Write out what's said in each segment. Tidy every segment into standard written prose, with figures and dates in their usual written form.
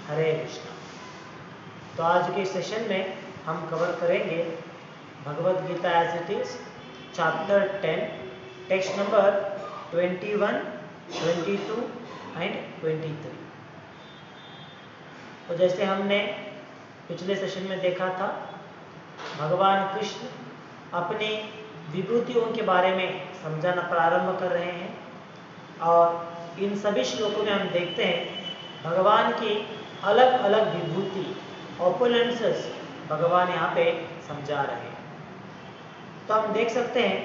हरे कृष्णा। तो आज के सेशन में हम कवर करेंगे Bhagavad Gita as it is chapter 10 text number 21, 22 and 23। तो जैसे हमने पिछले सेशन में देखा था, भगवान कृष्ण अपनी विभूतियों के बारे में समझाना प्रारंभ कर रहे हैं और इन सभी श्लोकों में हम देखते हैं भगवान की अलग अलग विभूति ऑपुलेंसेस भगवान यहाँ पे समझा रहे हैं। तो हम देख सकते हैं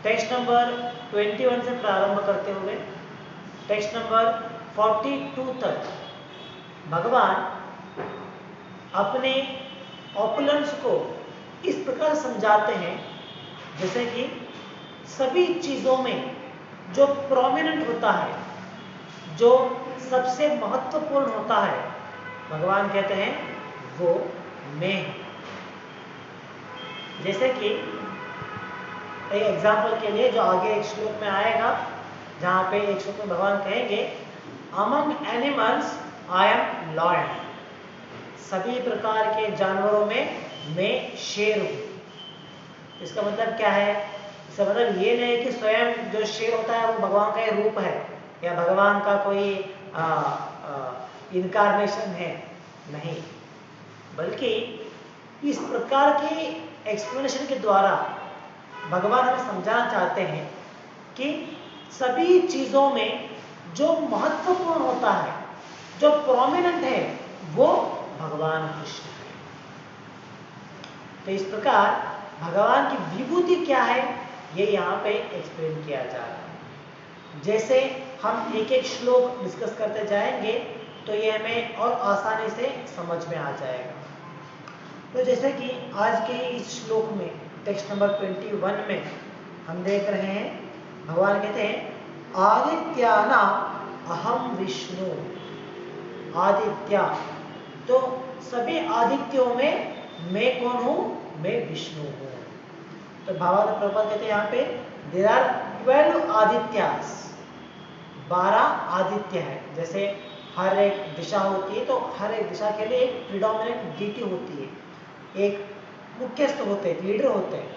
टेक्स्ट नंबर 21 से प्रारंभ करते हुए टेक्स्ट नंबर 42 तक भगवान अपने ऑपुलेंस को इस प्रकार समझाते हैं जैसे कि सभी चीज़ों में जो प्रोमिनेंट होता है, जो सबसे महत्वपूर्ण होता है, भगवान कहते हैं वो मैं हूं। जैसे कि एक एग्जाम्पल के लिए जो आगे एक श्लोक में आएगा, जहां पे एक श्लोक में भगवान कहेंगे among animals I am lion. सभी प्रकार के जानवरों में मैं शेर हूं। इसका मतलब क्या है? इसका मतलब ये नहीं कि स्वयं जो शेर होता है वो भगवान का रूप है या भगवान का कोई इनकारनेशन है, नहीं, बल्कि इस प्रकार की एक्सप्लेनेशन के द्वारा भगवान हमें समझाना चाहते हैं कि सभी चीज़ों में जो महत्वपूर्ण होता है, जो प्रोमिनेंट है, वो भगवान कृष्ण है। तो इस प्रकार भगवान की विभूति क्या है, ये यहाँ पे एक्सप्लेन किया जा रहा है। जैसे हम एक एक श्लोक डिस्कस करते जाएंगे तो ये हमें और आसानी से समझ में आ जाएगा। तो जैसे कि आज के इस श्लोक में टेक्स्ट नंबर 21 में हम देख रहे हैं, भगवान कहते हैं आदित्यानाम अहम विष्णु। आदित्य, तो सभी आदित्यों में मैं कौन हूँ? मैं विष्णु हूँ। तो भावार्थ प्रभुपाद कहते हैं यहाँ पे देयर आर 12 आदित्यास, 12 आदित्य है। जैसे हर एक दिशा होती है तो हर एक दिशा के लिए एक प्रिडोमिनेंट डीटी होती है, एक मुख्यस्थ होते हैं, लीडर होते हैं।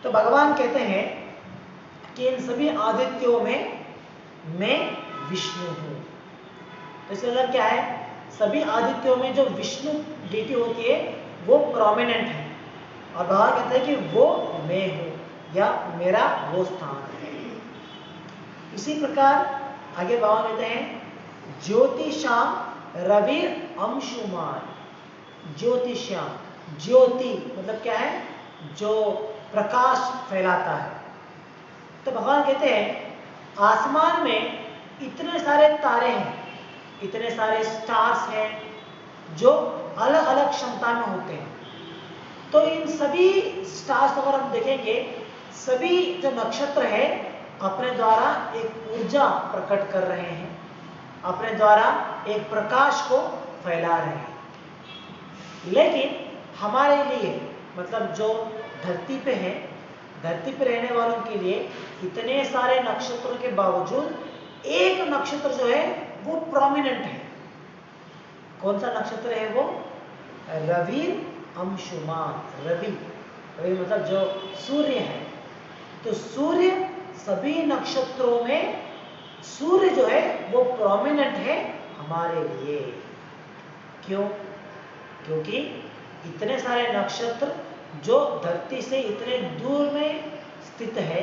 तो भगवान कहते हैं कि इन सभी आदित्यों में मैं विष्णु हूँ। तो इसका मतलब क्या है? सभी आदित्यों में जो विष्णु डीटी होती है वो प्रोमिनेंट है और भगवान कहते हैं कि वो मैं हूँ या मेरा वो स्थान है। इसी प्रकार आगे भगवान कहते हैं ज्योतिषाम रवि अंशुमान। ज्योतिषाम, ज्योति मतलब क्या है? जो प्रकाश फैलाता है। तो भगवान कहते हैं आसमान में इतने सारे तारे हैं, इतने सारे स्टार्स हैं जो अलग अलग क्षमता में होते हैं। तो इन सभी स्टार्स अगर हम देखेंगे, सभी जो नक्षत्र है अपने द्वारा एक ऊर्जा प्रकट कर रहे हैं, अपने द्वारा एक प्रकाश को फैला रहे हैं। लेकिन हमारे लिए, मतलब जो धरती पे है, धरती पे रहने वालों के लिए इतने सारे नक्षत्रों के बावजूद एक नक्षत्र जो है वो प्रोमिनेंट है। कौन सा नक्षत्र है वो? रवि अंशुमान। रवि, रवि मतलब जो सूर्य है। तो सूर्य, सभी नक्षत्रों में सूर्य जो है वो प्रोमिनेंट है हमारे लिए। क्यों? क्योंकि इतने सारे नक्षत्र जो धरती से इतने दूर में स्थित है,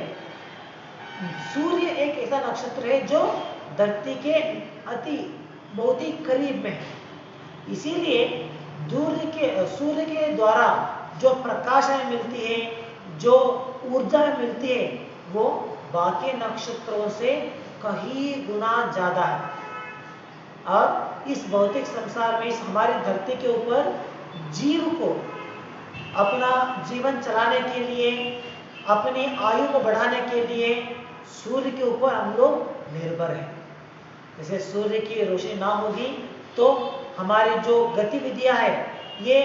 सूर्य एक ऐसा नक्षत्र है जो धरती के बहुत ही करीब में है। इसीलिए सूर्य के द्वारा जो प्रकाश हमें मिलती है, जो ऊर्जा मिलती है, वो बाकी नक्षत्रों से कहीं गुना ज्यादा है। और इस भौतिक संसार में, इस हमारी धरती के ऊपर जीव को अपना जीवन चलाने के लिए, अपनी आयु को बढ़ाने के लिए सूर्य के ऊपर हम लोग निर्भर हैं। जैसे सूर्य की रोशनी ना होगी तो हमारी जो गतिविधियां है ये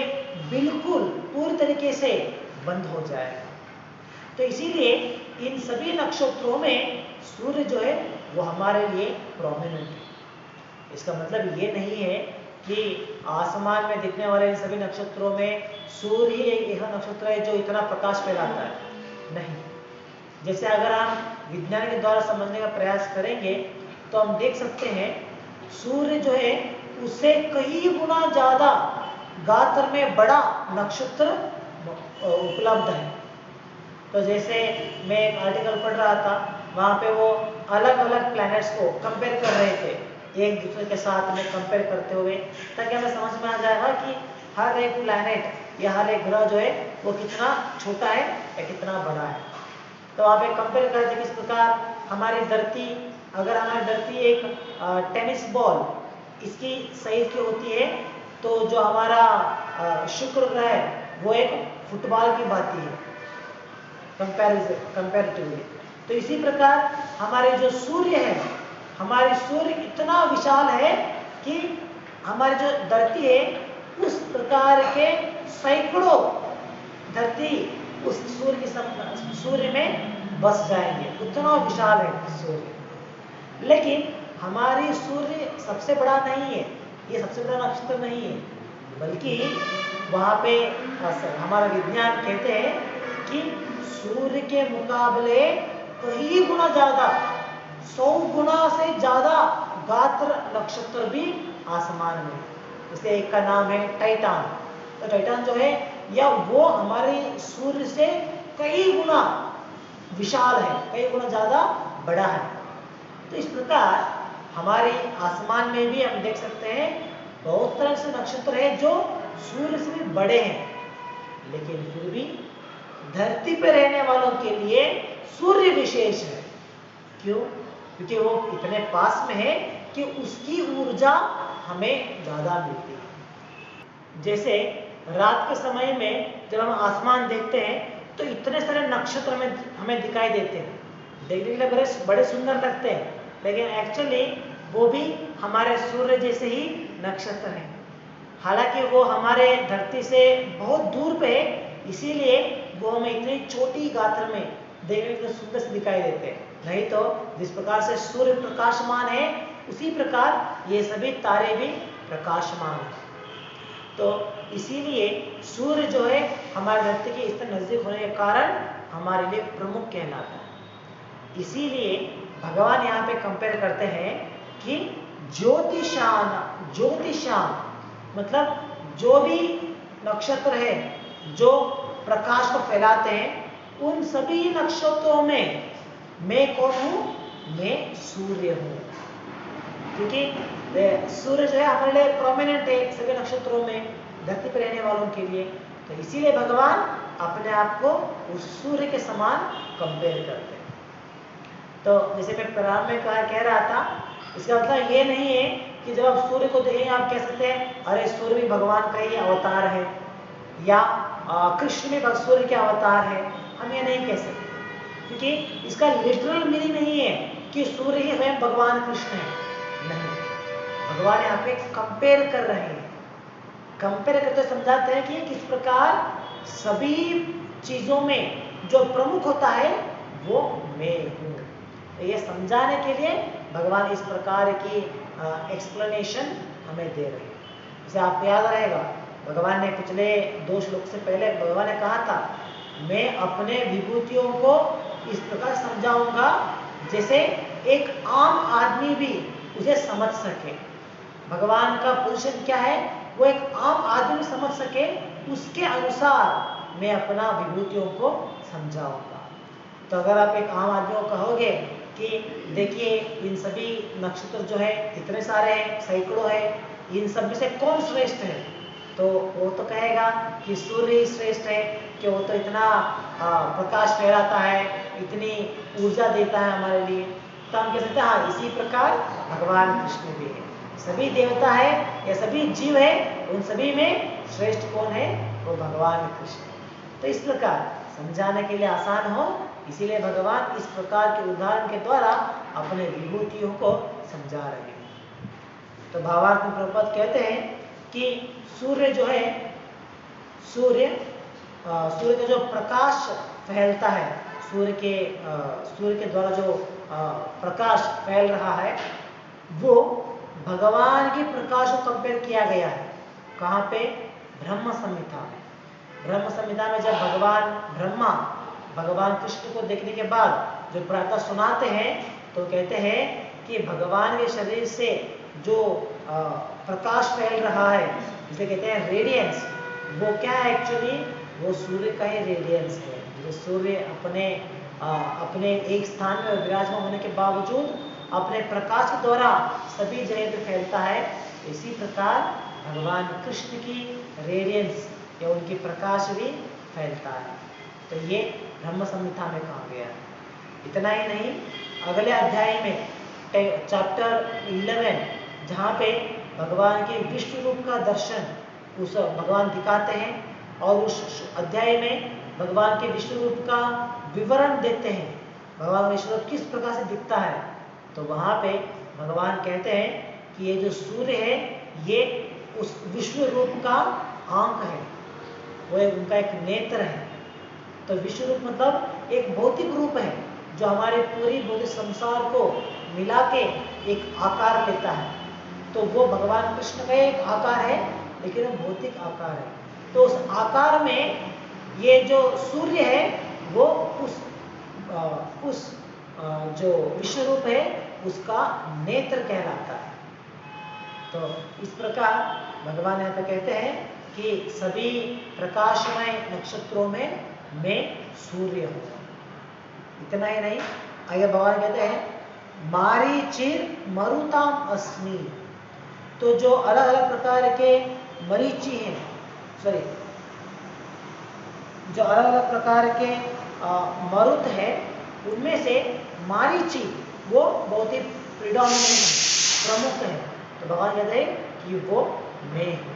बिल्कुल पूरी तरीके से बंद हो जाएगा। तो इसीलिए इन सभी नक्षत्रों में सूर्य जो है वो हमारे लिए प्रोमिनेंट है। इसका मतलब ये नहीं है कि आसमान में दिखने वाले इन सभी नक्षत्रों में सूर्य ही एक ऐसा नक्षत्र है जो इतना प्रकाश फैलाता है? नहीं। जैसे अगर हम विज्ञान के द्वारा समझने का प्रयास करेंगे तो हम देख सकते हैं सूर्य जो है उससे कई गुना ज्यादा गात्र में बड़ा नक्षत्र उपलब्ध है। तो जैसे मैं एक आर्टिकल पढ़ रहा था, वहाँ पे वो अलग अलग प्लैनेट्स को कंपेयर कर रहे थे एक दूसरे के साथ में कंपेयर करते हुए, ताकि हमें समझ में आ जाएगा कि हर एक प्लैनेट या हर एक ग्रह जो है वो कितना छोटा है या कितना बड़ा है। तो आप एक कंपेयर करते किस प्रकार हमारी धरती, अगर हमारी धरती एक टेनिस बॉल इसकी साइज की होती है, तो जो हमारा शुक्र ग्रह है वो एक फुटबॉल की भांति है कंपैरेटिवली। तो इसी प्रकार हमारे जो सूर्य है, हमारी सूर्य इतना विशाल है कि हमारी जो धरती है उस प्रकार के सैकड़ों धरती उस सूर्य में बस जाएंगे, उतना विशाल है सूर्य। लेकिन हमारी सूर्य सबसे बड़ा नहीं है, ये सबसे बड़ा नक्षत्र नहीं है, बल्कि वहाँ पे हमारा विज्ञान कहते हैं कि सूर्य के मुकाबले कई गुना ज्यादा, 100 गुना से ज्यादा गात्र नक्षत्र भी आसमान में। जैसे एक का नाम है टाइटान। तो टाइटान जो है या वो हमारे सूर्य से कई गुना विशाल है, कई गुना ज्यादा बड़ा है। तो इस प्रकार हमारे आसमान में भी हम देख सकते हैं बहुत तरह से नक्षत्र है जो सूर्य से भी बड़े हैं, लेकिन फिर भी धरती पर रहने वालों के लिए सूर्य विशेष है। क्यों? क्योंकि वो इतने पास में है कि उसकी ऊर्जा हमें ज्यादा मिलती है। जैसे रात के समय में जब हम आसमान देखते हैं तो इतने सारे नक्षत्र हमें दिखाई देते हैं, देखने के लिए बड़े सुंदर लगते हैं, लेकिन एक्चुअली वो भी हमारे सूर्य जैसे ही नक्षत्र हैं। हालांकि वो हमारे धरती से बहुत दूर पे है, इसीलिए वो हमें इतनी छोटी गात्र में देखने के लिए सुंदर से दिखाई देते हैं। नहीं तो जिस प्रकार से सूर्य प्रकाशमान है उसी प्रकार ये सभी तारे भी प्रकाशमान हैं। तो इसीलिए सूर्य जो है हमारे धरती के इस नजदीक होने के कारण हमारे लिए प्रमुख कहलाता है। इसीलिए भगवान यहाँ पे कंपेयर करते हैं कि ज्योतिषाम मतलब जो भी नक्षत्र है जो प्रकाश को फैलाते हैं, उन सभी नक्षत्रों में मैं कौन हूं? मैं सूर्य हूं। क्योंकि सूर्य जो है हमारे लिए प्रोमिनेंट है सभी नक्षत्रों में, धरती पर रहने वालों के लिए। तो इसीलिए भगवान अपने आप को उस सूर्य के समान कंपेयर करते हैं। तो जैसे मैं प्रारंभ में कह रहा था, इसका मतलब ये नहीं है कि जब आप सूर्य को देखें आप कह सकते हैं अरे सूर्य भी भगवान का ही अवतार है, या कृष्ण भी सूर्य के अवतार है। हम ये नहीं कह सकते, क्योंकि इसका लिटरल मीनिंग नहीं है कि सूर्य ही स्वयं भगवान कृष्ण है। नहीं, भगवान यहाँ पे कंपेयर कर रहे हैं। कंपेयर करते समझाते हैं कि किस प्रकार सभी चीजों में जो प्रमुख होता है वो मैं हूँ। ये समझाने के लिए भगवान इस प्रकार की एक्सप्लेनेशन हमें दे रहे हैं। जैसे आपको याद रहेगा भगवान ने पिछले 2 श्लोक से पहले भगवान ने कहा था, मैं अपने विभूतियों को इस प्रकार समझाऊंगा जैसे एक आम आदमी भी उसे समझ सके। भगवान का पोजीशन क्या है? वो एक आम आदमी समझ सके, उसके अनुसार मैं अपना विभूतियों को समझाऊंगा। तो अगर आप एक आम आदमी को कहोगे कि देखिए इन सभी नक्षत्र जो है इतने सारे हैं, सैकड़ों है, इन सब में से कौन श्रेष्ठ है, तो वो तो कहेगा कि सूर्य ही श्रेष्ठ है, कि वो तो इतना प्रकाश फैलाता है, इतनी ऊर्जा देता है हमारे लिए। तो हम कह सकते हैं हाँ, इसी प्रकार भगवान कृष्ण भी है। सभी देवता है या सभी जीव है, उन सभी में श्रेष्ठ कौन है? वो भगवान कृष्ण। तो इस प्रकार समझाने के लिए आसान हो, इसीलिए भगवान इस प्रकार के उदाहरण के द्वारा अपने विभूतियों को समझा रहे हैं। तो भावार्थ में प्रभुपाद कहते हैं कि सूर्य जो है, सूर्य का जो प्रकाश फैलता है, सूर्य के द्वारा जो प्रकाश फैल रहा है, वो भगवान के प्रकाश को कंपेयर किया गया है। कहाँ पे? ब्रह्म संहिता में। ब्रह्म संहिता में जब भगवान ब्रह्मा भगवान कृष्ण को देखने के बाद जो प्रार्थना सुनाते हैं तो कहते हैं कि भगवान के शरीर से जो प्रकाश फैल रहा है, जिसे कहते हैं रेडियंस, वो क्या है एक्चुअली? वो सूर्य का ही रेडियंस है। जो सूर्य अपने एक स्थान में विराजमान होने के बावजूद अपने प्रकाश के द्वारा सभी जगह पे फैलता है, इसी प्रकार भगवान कृष्ण की रेडियंस या उनकी प्रकाश भी फैलता है। तो ये ब्रह्म संहिता में कहा गया है। इतना ही नहीं, अगले अध्याय में चैप्टर 11 जहाँ पे भगवान के विष्णु रूप का दर्शन उस भगवान दिखाते हैं और उस अध्याय में भगवान के विष्णु रूप का विवरण देते हैं, भगवान विष्णु रूप किस प्रकार से दिखता है। तो वहाँ पे भगवान कहते हैं कि ये जो सूर्य है ये उस विष्णु रूप का आंख है, वो उनका एक नेत्र है। तो विष्णु रूप मतलब एक भौतिक रूप है जो हमारे पूरी भौतिक संसार को मिला के एक आकार लेता है। तो वो भगवान कृष्ण का एक आकार है, लेकिन वो भौतिक आकार है। तो उस आकार में ये जो सूर्य है वो उस जो विश्व रूप है उसका नेत्र कहलाता है। तो इस प्रकार भगवान यहाँ पे कहते हैं कि सभी प्रकाशमय नक्षत्रों में मैं सूर्य हूँ। इतना ही नहीं, आगे भगवान कहते हैं मारीचिर मरुताम अस्मि। तो जो अलग अलग प्रकार के मरीचि हैं, जो अलग अलग प्रकार के मरुत है, उनमें से मारीचि वो बहुत ही प्रिडोमिनेंट प्रमुख है। तो भगवान कहते हैं कि वो मैं हूँ।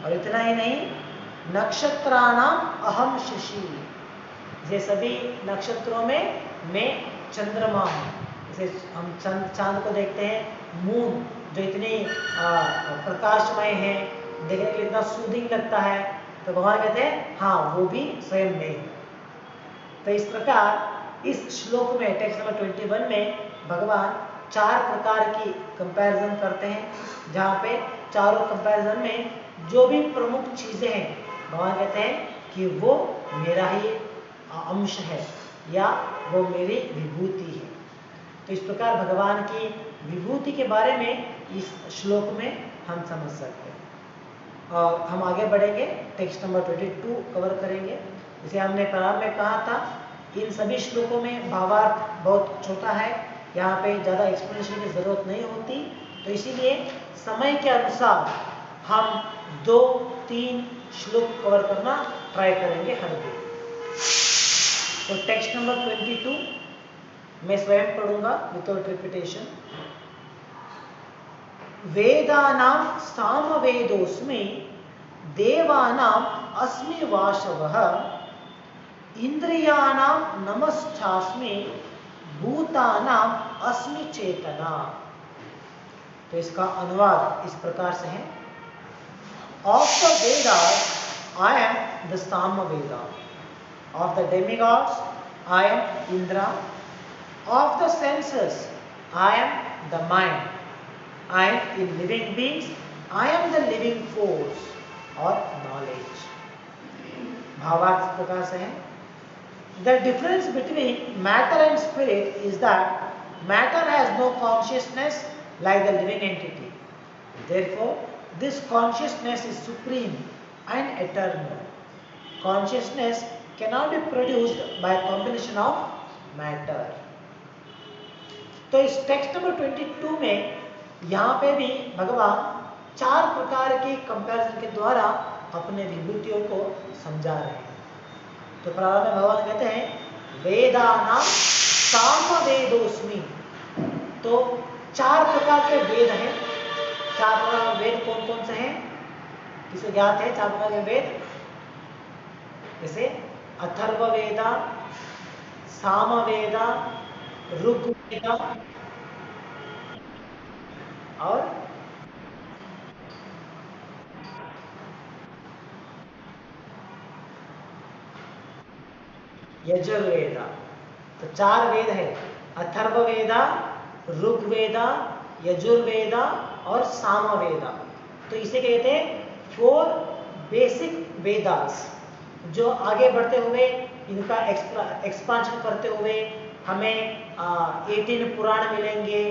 और इतना ही नहीं, नक्षत्राणाम अहम शशि। ये सभी नक्षत्रों में मैं चंद्रमा हूँ। जैसे हम चांद को देखते हैं, मून जो इतनी प्रकाशमय है, देखने के लिए इतना सूदिंग लगता है, तो भगवान कहते हैं हाँ वो भी स्वयं मैं हूँ। तो इस प्रकार इस श्लोक में टेक्स्ट नंबर 21 में भगवान 4 प्रकार की कंपैरिजन करते हैं, जहाँ पे चारों कंपैरिजन में जो भी प्रमुख चीजें हैं भगवान कहते हैं कि वो मेरा ही अंश है या वो मेरी विभूति है। तो इस प्रकार भगवान की विभूति के बारे में इस श्लोक में हम समझ सकते हैं। और हम आगे बढ़ेंगे, टेक्स्ट नंबर 22 कवर करेंगे। जैसे हमने प्रारंभ में कहा था, इन सभी श्लोकों में भावार्थ बहुत छोटा है, यहाँ पे ज़्यादा एक्सप्लेनेशन की जरूरत नहीं होती, तो इसीलिए समय के अनुसार हम 2-3 श्लोक कवर करना ट्राई करेंगे हर दिन। तो टेक्स्ट नंबर 22 मैं स्वयं पढ़ूंगा विदाउट रिपीटेशन। वेदानां सामवेदोस्मि देवानां अस्मि वासवः इंद्रियाणां नमश्चास्मि भूतानां अस्मि चेतना। तो इसका अनुवाद इस प्रकार से है, of the Vedas I am the Samaveda, of the demigods I am Indira, of the senses I am the mind, and in living beings I am the living force or knowledge। भावार्थ इस प्रकार से है, the difference between matter and spirit is that matter has no consciousness like the living entity, therefore this consciousness is supreme and eternal। consciousness cannot be produced by a combination of matter। तो इस text number 22 में यहाँ पे भी भगवान 4 प्रकार के comparison के द्वारा अपने विभूतियों को समझा रहे हैं। तो प्रारंभ में भगवान कहते हैं वेदानां सामवेदोस्मि। तो 4 प्रकार के वेद हैं। 4 प्रकार के वेद कौन कौन से हैं, किसे ज्ञात है 4 प्रकार के वेद? जैसे अथर्ववेदा, सामवेदा, ऋग्वेदा और यजुर्वेदा। तो 4 वेद है, अथर्ववेदा, ऋग्वेदा, यजुर्वेदा और सामवेदा। तो इसे कहते हैं 4 बेसिक वेदास, जो आगे बढ़ते हुए इनका एक्सपांशन करते हुए हमें 18 पुराण मिलेंगे,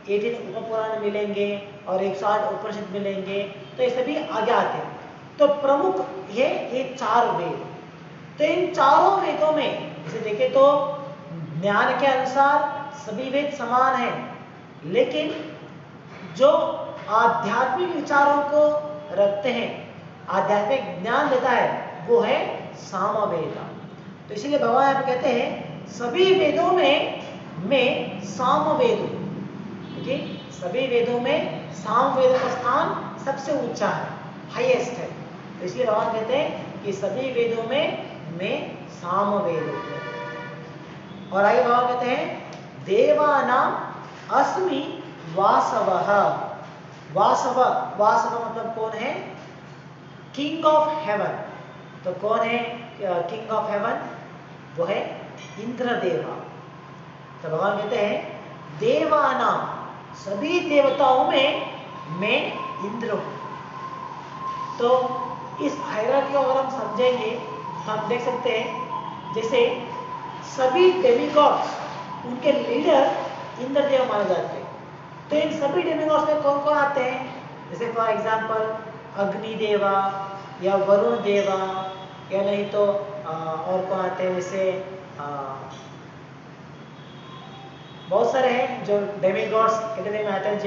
18 उपपुराण मिलेंगे और 108 उपनिषद मिलेंगे। तो ये सभी आगे आते हैं। तो प्रमुख है ये 4 वेद। तो इन चारों वेदों में जैसे देखें तो ज्ञान के अनुसार सभी वेद समान हैं, लेकिन जो आध्यात्मिक विचारों को रखते हैं, आध्यात्मिक ज्ञान देता है, वो है सामवेद। तो इसीलिए भगवान यहाँ पे कहते हैं सभी वेदों में मैं सामवेद हूँ। ठीक है, सभी वेदों में सामवेद का स्थान सबसे ऊंचा है, हाईएस्ट है। तो इसलिए भगवान कहते हैं कि सभी वेदों में मैं सामवेद हूँ। और आगे भगवान कहते हैं देवानाम अस्मि वासवः। वासव, वासव मतलब कौन है? King of haven. तो कौन है किंग ऑफ हेवन? वो है इंद्रदेवा। तो भगवान कहते हैं देवानाम, सभी देवताओं में मैं इंद्र हूं। तो इस हायरार्की को अगर हम समझेंगे तो हम देख सकते हैं जैसे सभी डेमिगॉड्स, उनके लीडर इंद्रदेव माने जाते हैं। तो इन सभी डेमिगॉड्स में कौन कौन आते हैं? जैसे फॉर एग्जांपल अग्निदेवा या वरुण देवा, या नहीं तो और कौन आते हैं, जैसे बहुत सारे हैं जो डेमिगॉड्स कैटेगरी में आते हैं,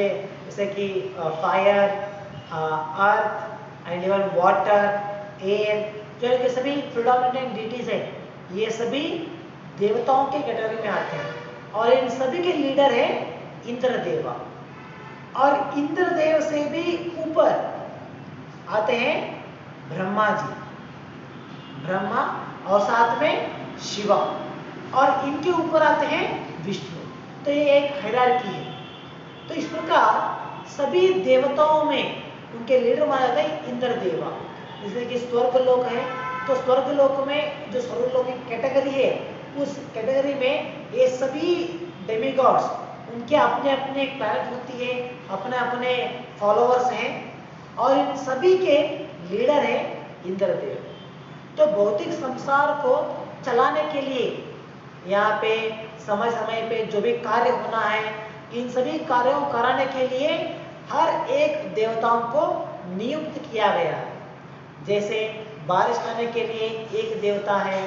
जैसे कि fire, earth and even water, air, जो कि सभी प्रिडोमिनेंट डिटीज हैं, ये सभी देवताओं के कैटेगरी में आते हैं। और इन सभी के लीडर है इंद्रदेवा। और इंद्रदेव से भी ऊपर आते हैं ब्रह्मा जी, ब्रह्मा, और साथ में शिवा, और इनके ऊपर आते हैं विष्णु। तो ये एक हायरार्की है। तो इस प्रकार सभी देवताओं में उनके लीडर माना जाता है इंद्रदेवा। जैसे कि स्वर्ग लोक है, तो स्वर्ग लोक में जो स्वर्ग लोक की कैटेगरी है, उस कैटेगरी में ये सभी डेमिगॉड्स, उनके अपने अपने प्लैनेट होती है, अपने अपने फॉलोअर्स हैं, और इन सभी के लीडर है इंद्रदेव। तो भौतिक संसार को चलाने के लिए यहाँ पे समय समय पे जो भी कार्य होना है, इन सभी कार्यों को कराने के लिए हर एक देवताओं को नियुक्त किया गया है। जैसे बारिश लाने के लिए एक देवता है,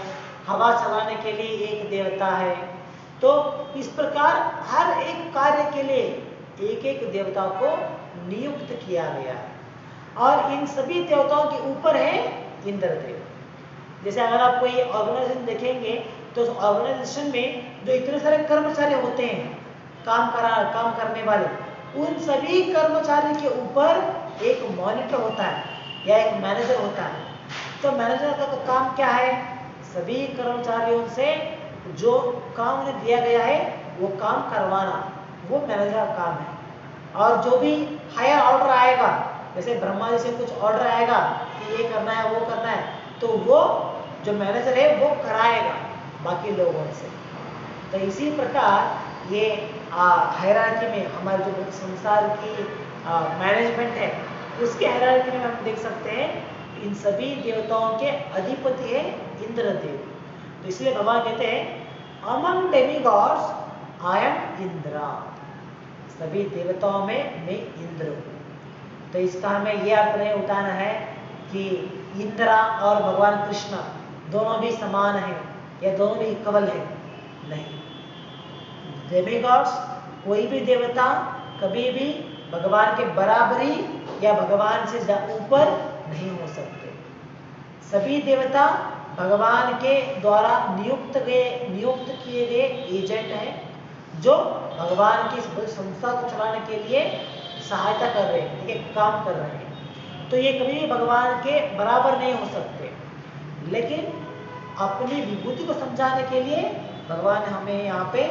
हवा चलाने के लिए एक देवता है। तो इस प्रकार हर एक कार्य के लिए एक एक देवता को नियुक्त किया गया है, और इन सभी देवताओं के ऊपर है इंद्रदेव। जैसे अगर आप कोई ऑर्गेनाइजेशन देखेंगे तो उस ऑर्गेनाइजेशन में जो इतने सारे कर्मचारी होते हैं, काम करने वाले, उन सभी कर्मचारी के ऊपर एक मॉनिटर होता है या एक मैनेजर होता है। तो मैनेजर का तो काम क्या है? सभी कर्मचारियों से जो काम उन्हें दिया गया है वो काम करवाना, वो मैनेजर का काम है। और जो भी हायर ऑर्डर आएगा, जैसे ब्रह्मा जी से कुछ ऑर्डर आएगा कि ये करना है वो करना है, तो वो जो मैनेजर है वो कराएगा बाकी लोगों से। तो इसी प्रकार ये हायरार्की में हमारे जो संसार की मैनेजमेंट है, उसके हायरार्की में हम देख सकते हैं इन सभी देवताओं के अधिपति है इंद्रदेव। तो इसलिए भगवान कहते हैं among demigods I am Indira, सभी देवताओं में मैं इंद्र हूँ। तो इसका हमें यह अर्थ नहीं उठाना है कि इंद्रा और भगवान कृष्ण दोनों भी समान हैं या दोनों भी इक्वल है, नहीं। डेमिगॉड्स, कोई भी देवता कभी भी भगवान के बराबरी या भगवान से ऊपर नहीं हो सकते। सभी देवता भगवान के द्वारा नियुक्त किए गए एजेंट हैं, जो भगवान की संस्था को चलाने के लिए सहायता कर रहे हैं, ठीक है, काम कर रहे हैं। तो ये कभी भी भगवान के बराबर नहीं हो सकते, लेकिन अपनी विभूति को समझाने के लिए भगवान हमें यहाँ पे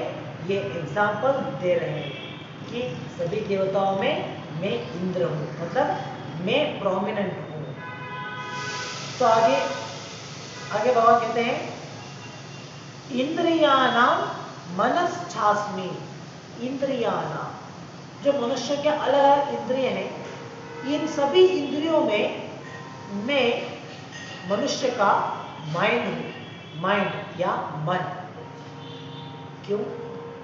ये एग्जाम्पल दे रहे हैं कि सभी देवताओं में मैं इंद्र हूँ, मतलब मैं प्रोमिनेंट हूँ। तो आगे भगवान कहते हैं इंद्रियाणाम मनश्चास्मि। इंद्रियाणाम, जो मनुष्य के अलग अलग इंद्रिय हैं, इन सभी इंद्रियों में मनुष्य का माइंड या मन। क्यों?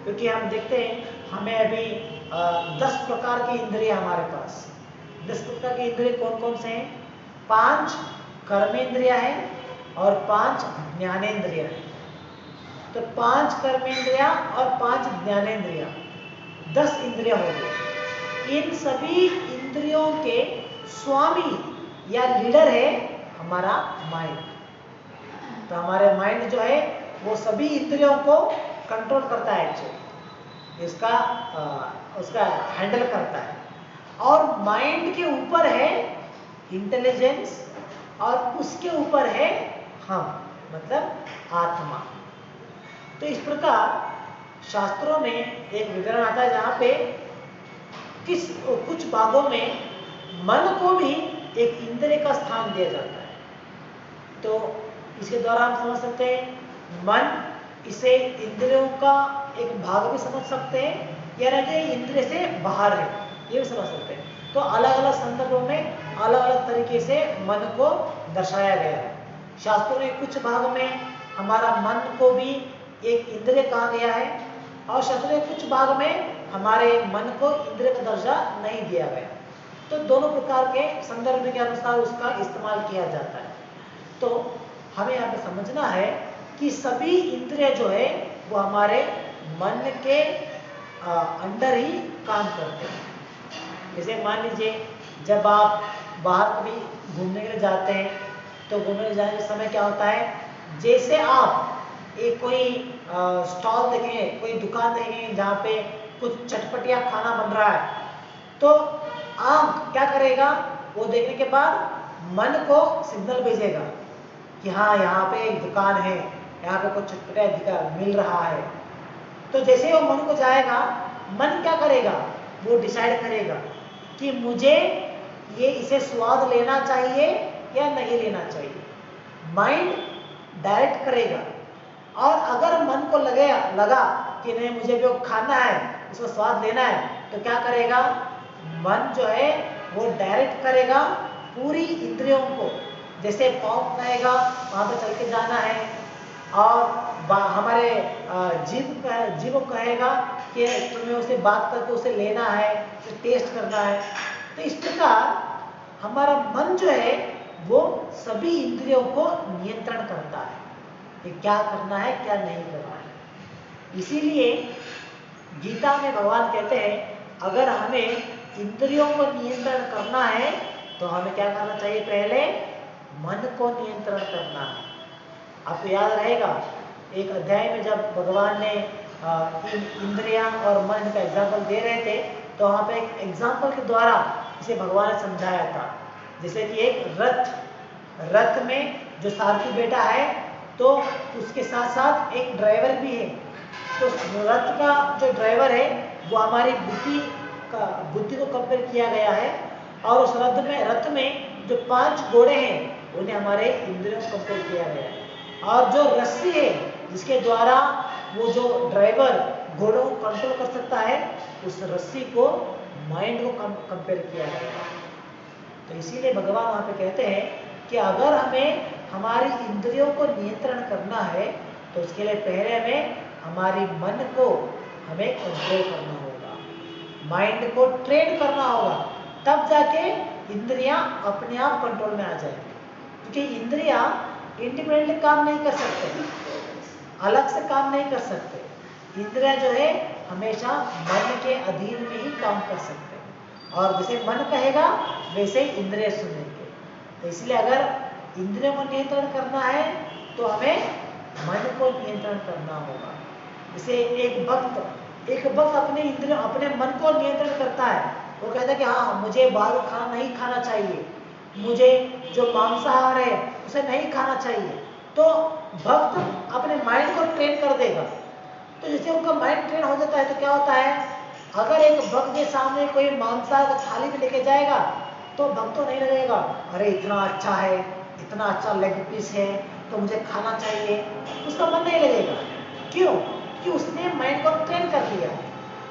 क्योंकि हम देखते हैं हमें अभी 10 प्रकार की इंद्रिय हमारे पास। 10 प्रकार की इंद्रिय कौन कौन से हैं? 5 कर्मेंद्रिय हैं और 5 ज्ञानेंद्रिय हैं। तो 5 कर्मेंद्रिया और 5 ज्ञानेंद्रिया, 10 इंद्रिय हो गए। इन सभी इंद्रियों के स्वामी या लीडर है हमारा माइंड। तो हमारे माइंड जो है वो सभी इंद्रियों को कंट्रोल करता है, एक्चुअली उसका हैंडल करता है। और माइंड के ऊपर है इंटेलिजेंस और उसके ऊपर है हम, मतलब आत्मा। तो इस प्रकार शास्त्रों में एक विवरण आता है जहां पे कुछ भागों में मन को भी एक इंद्रिय का स्थान दिया जाता है। तो इसके द्वारा हम समझ सकते हैं मन, इसे इंद्रियों का एक भाग भी समझ सकते हैं, या नहीं इंद्रिय से बाहर है ये भी समझ सकते हैं। तो अलग अलग संदर्भों में अलग अलग तरीके से मन को दर्शाया गया है। शास्त्रों में कुछ भाग में हमारा मन को भी एक इंद्रिय कहा गया है, और शास्त्रों में कुछ भाग में हमारे मन को इंद्रिय का दर्जा नहीं दिया गया। तो दोनों प्रकार के संदर्भ के अनुसार उसका इस्तेमाल किया जाता है। तो हमें यहाँ पे समझना है कि सभी इंद्रिय जो है वो हमारे मन के अंडर ही काम करते हैं। जैसे मान लीजिए जब आप बाहर कभी घूमने के लिए जाते हैं, तो घूमने जाने के समय क्या होता है, जैसे आप एक कोई स्टॉल देखेंगे, कोई दुकान देखेंगे जहाँ पे कुछ चटपटिया खाना बन रहा है, तो आंख क्या करेगा, वो देखने के बाद मन को सिग्नल भेजेगा कि हाँ यहाँ पे एक दुकान है, यहाँ पे कुछ चटपटिया मिल रहा है। तो जैसे वो मन को जाएगा, मन क्या करेगा, वो डिसाइड करेगा कि मुझे इसे स्वाद लेना चाहिए या नहीं लेना चाहिए। माइंड डायरेक्ट करेगा। और अगर मन को लगा कि नहीं मुझे जो खाना है उसका स्वाद लेना है, तो क्या करेगा, मन जो है वो डायरेक्ट करेगा पूरी इंद्रियों को। जैसे पाँव कहेगा वहाँ पे चल के जाना है, और हमारे जीभ कहेगा कि तुम्हें उसे बात करके उसे लेना है, उसे टेस्ट करना है। तो इस प्रकार हमारा मन जो है वो सभी इंद्रियों को नियंत्रण करता है कि क्या करना है क्या नहीं करना है। इसीलिए गीता में भगवान कहते हैं अगर हमें इंद्रियों को नियंत्रण करना है तो हमें क्या करना चाहिए, पहले मन को नियंत्रण करना है। आपको याद रहेगा एक अध्याय में जब भगवान ने इंद्रियां और मन का एग्जाम्पल दे रहे थे, तो वहाँ पे एक एग्जाम्पल के द्वारा इसे भगवान ने समझाया था। जैसे कि एक रथ में जो सारथी बैठा है, तो उसके साथ साथ एक ड्राइवर भी है। तो रथ का जो ड्राइवर है वो हमारी बुद्धि को कंपेयर किया गया है, और उस रथ में जो 5 घोड़े हैं उन्हें हमारे इंद्रियों को कंपेयर किया गया है। और जो रस्सी है जिसके द्वारा वो जो ड्राइवर घोड़ों को कंट्रोल कर सकता है, उस रस्सी को माइंड को कंपेयर किया गया है। तो इसीलिए भगवान वहाँ पे कहते हैं कि अगर हमें हमारी इंद्रियों को नियंत्रण करना है तो उसके लिए पहले हमें हमारी मन को हमें कंट्रोल करना होगा, माइंड को ट्रेन करना होगा, तब जाके इंद्रियां अपने आप कंट्रोल में आ जाएंगी। क्योंकि इंद्रियां इंडिपेंडेंटली काम नहीं कर सकते, अलग से काम नहीं कर सकते। इंद्रियां जो है हमेशा मन के अधीन में ही काम कर सकते हैं, और जैसे मन कहेगा वैसे ही इंद्रिय सुनेंगे। तो इसलिए अगर इंद्रियों को नियंत्रण करना है तो हमें मन को नियंत्रण करना होगा। जैसे एक भक्त अपने इंद्रियों अपने मन को नियंत्रण करता है। वो कहता है कि हाँ मुझे बाहर खाना नहीं खाना चाहिए, मुझे जो मांसाहार है उसे नहीं खाना चाहिए। तो भक्त अपने माइंड को ट्रेन कर देगा। तो जैसे उनका माइंड ट्रेन हो जाता है तो क्या होता है, अगर एक भक्त के सामने कोई मांसाहार का थाली भी लेके जाएगा तो भक्त तो नहीं लगेगा अरे इतना अच्छा है, इतना अच्छा लेग पीस है तो मुझे खाना चाहिए, उसका मन नहीं लगेगा। क्यों? कि उसने माइंड को ट्रेन कर दिया।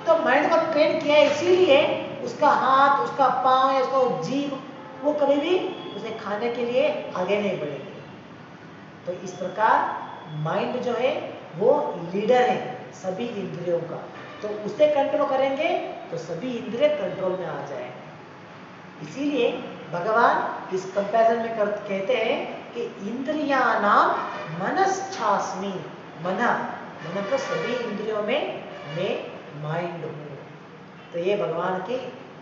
तो माइंड को ट्रेन किया है, इसीलिए उसका हाथ, उसका पांव या उसका जीभ वो कभी भी उसे खाने के लिए आगे नहीं बढ़ेंगे। तो इस प्रकार माइंड जो है वो लीडर है सभी इंद्रियों का, तो उसे कंट्रोल करेंगे तो सभी इंद्रिय कंट्रोल में आ जाएंगे। इसीलिए भगवान इस कंपैरिजन में कहते हैं कि इंद्रियानाम मनश्चास्मि, मन तो सभी इंद्रियों में मैं माइंड हूँ। तो ये भगवान की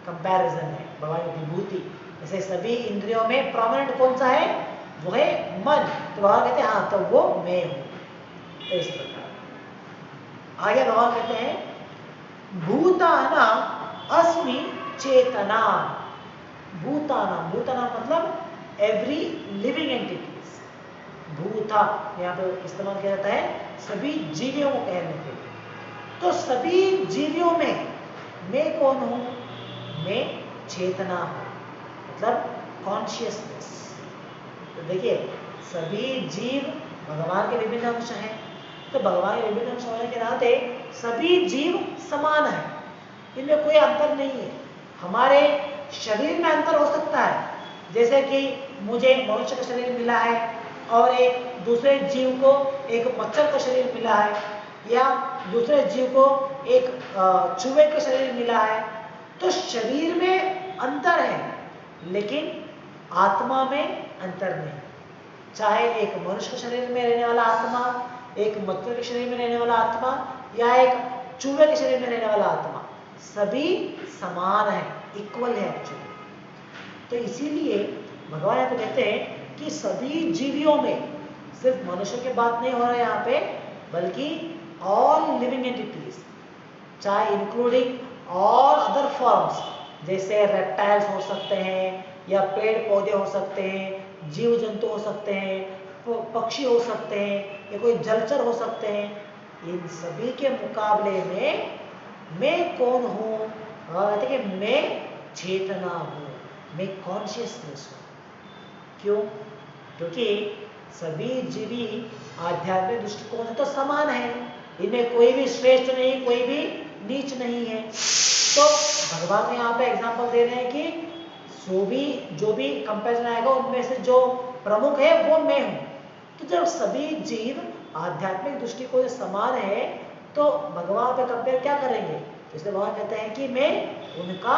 कंपैरिजन है, भगवान की विभूति। जैसे सभी इंद्रियों में प्रोमिनेंट कौन सा है, वो है मन, तो भगवान कहते हैं हाँ तो वो मैं हूँ। तो इस प्रकार आगे भगवान कहते हैं भूतानाम अस्मि चेतना। भूतानाम, भूतानाम मतलब एवरी लिविंग एंटिटीज। भूता यहाँ पे इस्तेमाल किया जाता है सभी जीवियों को कहने के लिए। तो सभी जीवियों में मैं कौन हूं, मैं चेतना हूं, मतलब कॉन्शियसनेस। तो देखिए सभी जीव भगवान के विभिन्न अंश हैं, तो भगवान के विभिन्न अंश होने के नाते सभी जीव समान हैं, इनमें कोई अंतर नहीं है। हमारे शरीर में अंतर हो सकता है, जैसे कि मुझे मनुष्य का शरीर मिला है और एक दूसरे जीव को एक मच्छर का शरीर मिला है, या दूसरे जीव को एक चूहे का शरीर मिला है। तो शरीर में अंतर है लेकिन आत्मा में अंतर नहीं। चाहे एक मनुष्य के शरीर में रहने वाला आत्मा, एक मच्छर के शरीर में रहने वाला आत्मा, या एक चूहे के शरीर में रहने वाला आत्मा, सभी समान है, इक्वल है एक्चुअली। तो इसीलिए भगवान यहाँ पे कहते हैं कि सभी जीवियों में, सिर्फ मनुष्य की बात नहीं हो रहा है यहाँ पे, बल्कि ऑल लिविंग एंटिटीज, चाहे इंक्लूडिंग ऑल अदर फॉर्म्स, जैसे रेप्टाइल्स हो सकते हैं, या पेड़ पौधे हो सकते हैं, जीव जंतु हो सकते हैं, पक्षी हो सकते हैं, या कोई जलचर हो सकते हैं, इन सभी के मुकाबले में मैं कौन हूँ, कहते कि मैं चेतना हूँ, मैं कॉन्शियसनेस हूँ। क्यों? क्योंकि सभी जीवी आध्यात्मिक दृष्टिकोण से तो समान है, इनमें कोई भी श्रेष्ठ नहीं, कोई भी नीच नहीं है। तो भगवान यहाँ पे एग्जांपल दे रहे हैं कि जो भी कंपैरिजन आएगा उनमें से जो प्रमुख है वो मैं हूँ। तो जब सभी जीव आध्यात्मिक दृष्टिकोण से समान है तो भगवान पे कंपेयर क्या करेंगे? इसलिए भगवान कहते हैं कि मैं उनका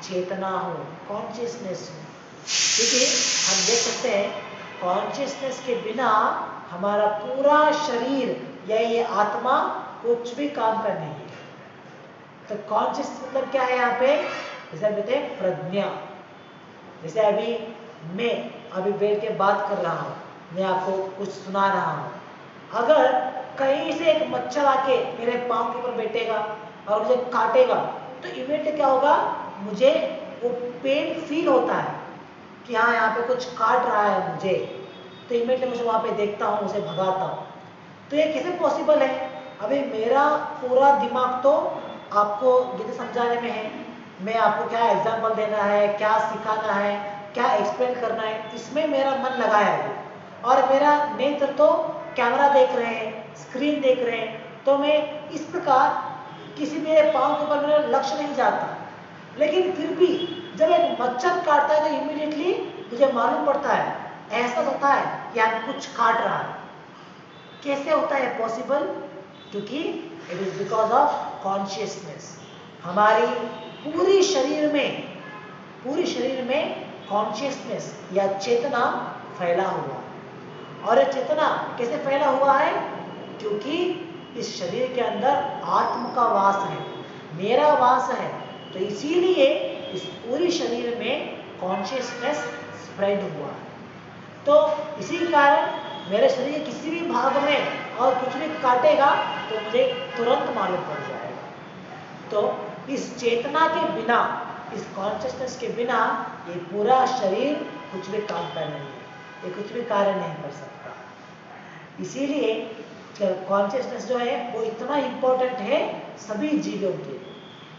चेतना हूँ, कॉन्शियसनेस हूँ। क्योंकि हम देख सकते हैं कॉन्शियसनेस के बिना हमारा पूरा शरीर या ये आत्मा कुछ भी काम कर नहीं है। तो कॉन्शियस मतलब क्या है यहाँ पे? जैसे कहते हैं प्रज्ञा। जैसे अभी मैं अभी बैठ के बात कर रहा हूँ, मैं आपको कुछ सुना रहा हूँ, अगर कहीं से एक मच्छर आके मेरे पाँव के ऊपर बैठेगा और मुझे काटेगा तो इमीडिएटली क्या होगा, मुझे वो पेन फील होता है कि हाँ यहाँ पे कुछ काट रहा है मुझे, तो इमीडिएटली मुझे वहाँ पे देखता हूँ, उसे भगाता हूँ। तो ये कैसे पॉसिबल है? अभी मेरा पूरा दिमाग तो आपको गीता समझाने में है, मैं आपको क्या एग्जाम्पल देना है, क्या सिखाना है, क्या एक्सप्लेन करना है, इसमें मेरा मन लगा है। और मेरा नेत्र तो कैमरा देख रहे हैं, स्क्रीन देख रहे हैं, तो मैं इस प्रकार किसी मेरे पाँव के ऊपर मेरा लक्ष्य नहीं जाता। लेकिन फिर भी जब एक मच्छर काटता है तो इमीडिएटली मुझे मालूम पड़ता है, एहसास होता है कि यहाँ कुछ काट रहा है। कैसे होता है पॉसिबल? क्योंकि it is because of consciousness. हमारी पूरी शरीर में कॉन्शियसनेस या चेतना फैला हुआ है। और ये चेतना कैसे फैला हुआ है? क्योंकि इस शरीर के अंदर आत्म का वास है, मेरा वास है, तो इसीलिए इस पूरी शरीर में कॉन्शियसनेस स्प्रेड हुआ है। तो इसी कारण मेरे शरीर के किसी भी भाग में और कुछ भी काटेगा तो मुझे तुरंत मालूम पड़ जाएगा। तो इस चेतना के बिना, इस कॉन्शियसनेस के बिना ये पूरा शरीर कुछ भी काम कर नहीं है, ये कुछ भी कार्य नहीं कर सकता। इसीलिए कॉन्शियसनेस जो है वो इतना इम्पोर्टेंट है सभी जीवों के लिए।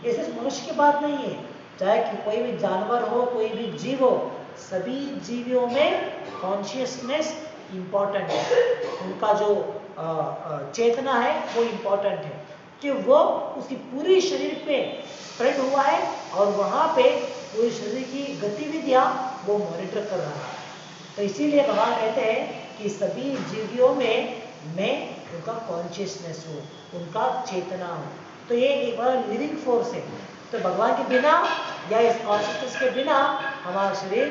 ये सिर्फ मनुष्य की बात नहीं है, चाहे कि कोई भी जानवर हो, कोई भी जीव हो, सभी जीवियों में कॉन्शियसनेस इम्पोर्टेंट है। उनका जो चेतना है वो इम्पोर्टेंट है। कि वो उसकी पूरी शरीर पे स्प्रेड हुआ है और वहां पे पूरी शरीर की गतिविधियां वो मॉनिटर कर रहा है। तो इसीलिए भगवान कहते हैं कि सभी जीवियों में मैं उनका कॉन्शियसनेस हूँ, उनका चेतना हूँ। तो ये एक बड़ा लिविंग फोर्स है। तो भगवान के बिना या इस कॉन्शियसनेस के बिना हमारा शरीर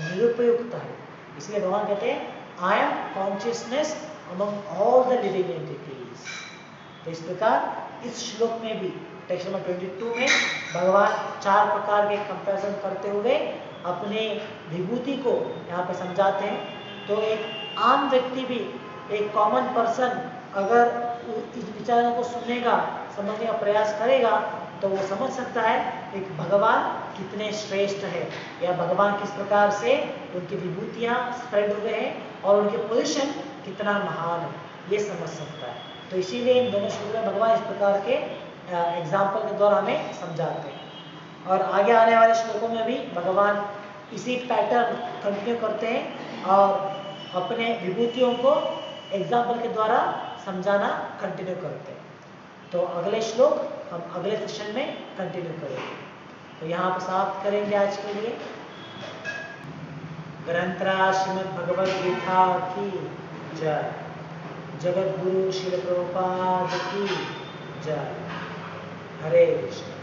निरुपयुक्त है। इसलिए भगवान कहते हैं I am consciousness among all the living entities. तो इस प्रकार इस श्लोक में भी टेक्स्ट नंबर 22 में भगवान 4 प्रकार के कंपैरिजन करते हुए अपने विभूति को यहाँ पे समझाते हैं। तो एक आम व्यक्ति भी, एक कॉमन पर्सन अगर इस विचारों को सुनेगा, समझने का प्रयास करेगा, तो वो समझ सकता है एक भगवान कितने श्रेष्ठ है या भगवान किस प्रकार से उनकी विभूतियाँ स्प्रेड हुए हैं और उनके पोजीशन कितना महान है, ये समझ सकता है। तो इसीलिए इन दोनों श्लोकों में भगवान इस प्रकार के एग्जाम्पल के द्वारा हमें समझाते हैं। और आगे आने वाले श्लोकों में भी भगवान इसी पैटर्न कंटिन्यू करते हैं और अपने विभूतियों को एग्जाम्पल के द्वारा समझाना कंटिन्यू करते हैं। तो अगले श्लोक हम अगले सेशन में कंटिन्यू करेंगे। तो यहाँ पर समाप्त करेंगे आज के लिए। ग्रंथराज श्रीमद् भगवद गीता की जय। जगत गुरु श्रील प्रभुपाद की जय। हरे कृष्ण।